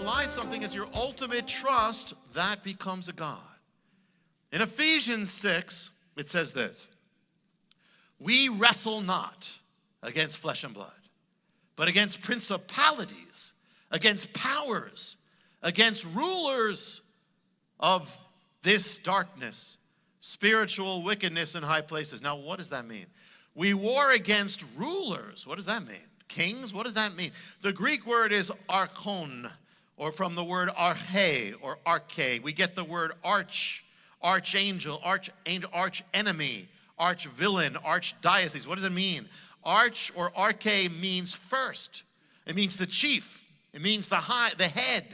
rely something as your ultimate trust, that becomes a god. In Ephesians 6, it says this: we wrestle not against flesh and blood, but against principalities, against powers, against rulers of this darkness, spiritual wickedness in high places. Now, what does that mean? We war against rulers. What does that mean? Kings? What does that mean? The Greek word is archon, or from the word arche or arche. We get the word archangel, arch-enemy, arch-villain, archdiocese. What does it mean? Arch or arche means first. It means the chief. It means the head.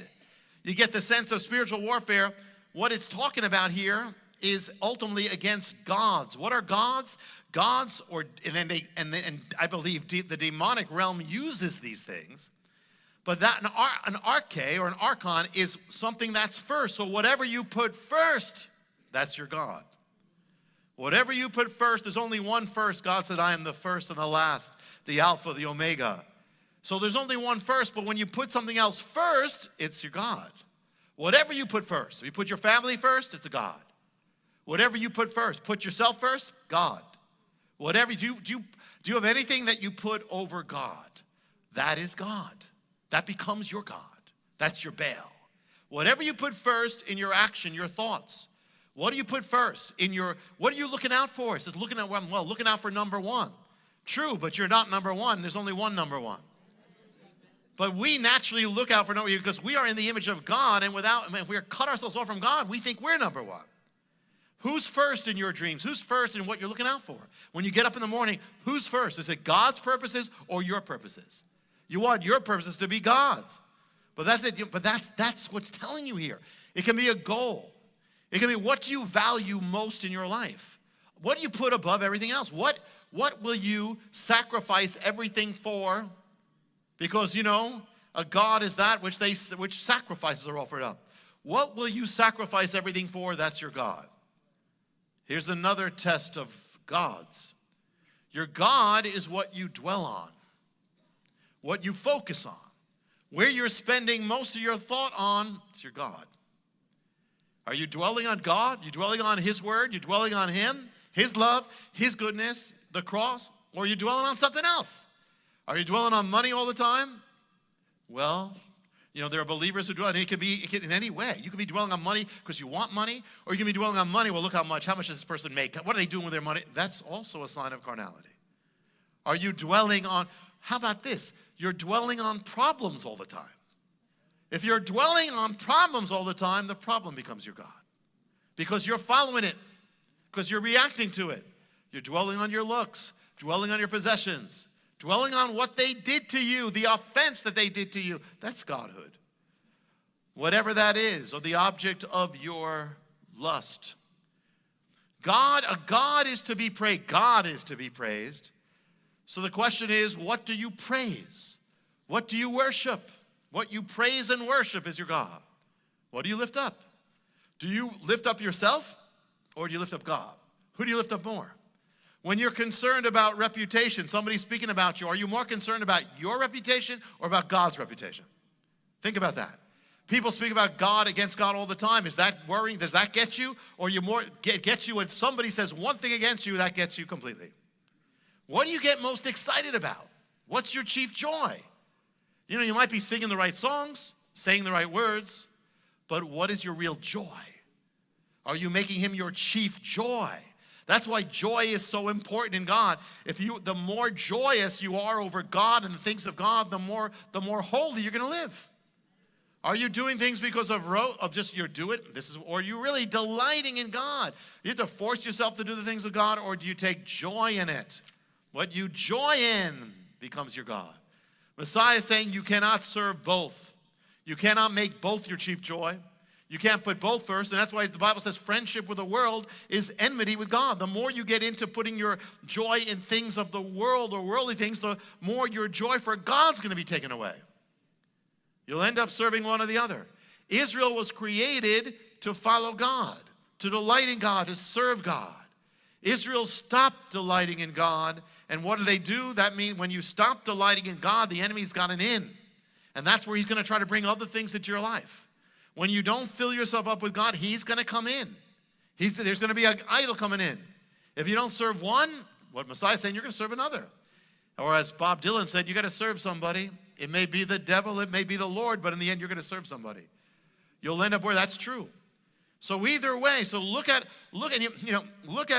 You get the sense of spiritual warfare. What it's talking about here is ultimately against gods. What are gods? Gods, and I believe the demonic realm uses these things. But that an arche or an archon is something that's first. So whatever you put first, that's your god. Whatever you put first, there's only one first. God said, I am the first and the last, the Alpha, the Omega. So there's only one first, but when you put something else first, it's your god. Whatever you put first. If you put your family first, it's a god. Whatever you put first, put yourself first, God. Whatever do you have anything that you put over God? That is God. That becomes your God. That's your Baal. Whatever you put first in your action, your thoughts. What do you put first in your? What are you looking out for? It says looking out for number one. True, but you're not number one. There's only one number one. But we naturally look out for number one because we are in the image of God, and if we cut ourselves off from God, we think we're number one. Who's first in your dreams? Who's first in what you're looking out for? When you get up in the morning, who's first? Is it God's purposes or your purposes? You want your purposes to be God's. But that's it. But that's what's telling you here. It can be a goal. It can be, what do you value most in your life? What do you put above everything else? What will you sacrifice everything for? Because, a God is that which sacrifices are offered up. What will you sacrifice everything for? That's your God. Here's another test of gods. Your God is what you dwell on, what you focus on, where you're spending most of your thought on. It's your God. Are you dwelling on God? You dwelling on His word? You dwelling on Him, His love, His goodness, the cross? Or are you dwelling on something else? Are you dwelling on money all the time? Well, there are believers who dwell, and it can be in any way. You can be dwelling on money because you want money, or you can be dwelling on money. Well, look how much does this person make? What are they doing with their money? That's also a sign of carnality. Are you dwelling on, how about this? You're dwelling on problems all the time. If you're dwelling on problems all the time, the problem becomes your God. Because you're following it, because you're reacting to it. You're dwelling on your looks, dwelling on your possessions, dwelling on what they did to you, the offense that they did to you. That's godhood. Whatever that is, or the object of your lust. A God is to be praised. God is to be praised. So the question is, what do you praise? What do you worship? What you praise and worship is your God. What do you lift up? Do you lift up yourself, or do you lift up God? Who do you lift up more? When you're concerned about reputation, somebody speaking about you, are you more concerned about your reputation or about God's reputation? Think about that. People speak about God against God all the time. Is that worrying? Does that get you? Or you more get you when somebody says one thing against you, that gets you completely? What do you get most excited about? What's your chief joy? You might be singing the right songs, saying the right words, but what is your real joy? Are you making Him your chief joy? That's why joy is so important in God. The more joyous you are over God and the things of God, the more holy you're going to live. Are you doing things because of just you do it? Or are you really delighting in God? You have to force yourself to do the things of God, or do you take joy in it? What you joy in becomes your God. Messiah is saying you cannot serve both. You cannot make both your chief joy. You can't put both first, and that's why the Bible says friendship with the world is enmity with God. The more you get into putting your joy in things of the world or worldly things, the more your joy for God's going to be taken away. You'll end up serving one or the other. Israel was created to follow God, to delight in God, to serve God. Israel stopped delighting in God, and what do? That means when you stop delighting in God, the enemy's got an in. And that's where he's going to try to bring other things into your life. When you don't fill yourself up with God, he's going to come in. There's going to be an idol coming in. If you don't serve one, what Messiah's saying, you're going to serve another. Or as Bob Dylan said, you got to serve somebody. It may be the devil, it may be the Lord, but in the end, you're going to serve somebody. You'll end up where that's true. So either way, so look at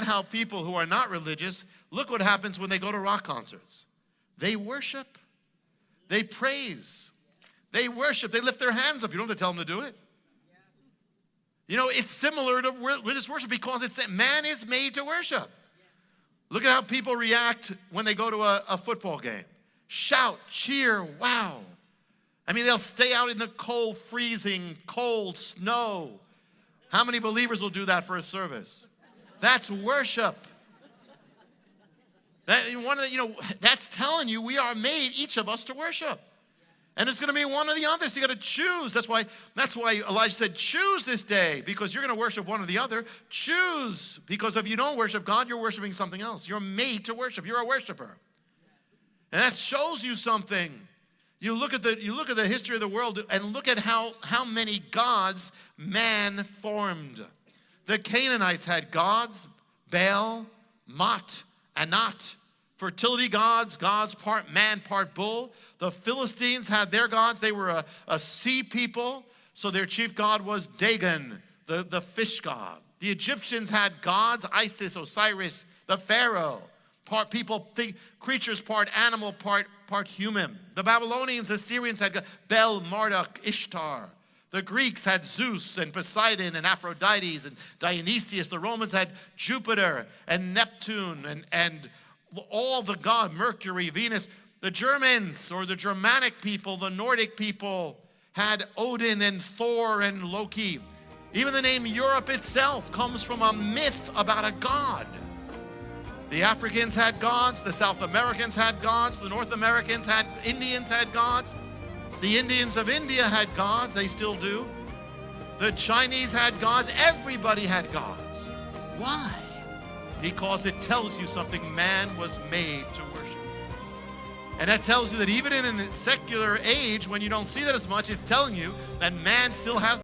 how people who are not religious, look what happens when they go to rock concerts. They worship. They praise. They worship. They lift their hands up. You don't have to tell them to do it. It's similar to religious worship because man is made to worship. Look at how people react when they go to a football game. Shout, cheer, wow. I mean, they'll stay out in the cold, freezing, cold snow. How many believers will do that for a service? That's worship. That's telling you we are made, each of us, to worship. And it's going to be one or the other, so you got to choose. That's why Elijah said, choose this day, because you're going to worship one or the other. Choose, because if you don't worship God, you're worshiping something else. You're made to worship. You're a worshiper. And that shows you something. You look at the history of the world and look at how many gods man formed. The Canaanites had gods, Baal, Mot, Anat. Fertility gods part man, part bull. The Philistines had their gods. They were a sea people, so their chief god was Dagon, the fish god. The Egyptians had gods, Isis, Osiris, the Pharaoh. Part people, creatures, part animal, part human. The Babylonians, Assyrians had Bel, Marduk, Ishtar. The Greeks had Zeus and Poseidon and Aphrodite and Dionysius. The Romans had Jupiter and Neptune and all the gods, Mercury, Venus. The Germans, or the Germanic people, the Nordic people, had Odin and Thor and Loki. Even the name Europe itself comes from a myth about a god. The Africans had gods, the South Americans had gods, the North Americans Indians had gods. The Indians of India had gods, they still do. The Chinese had gods, everybody had gods. Why? Because it tells you something, man was made to worship. And that tells you that even in a secular age, when you don't see that as much, it's telling you that man still has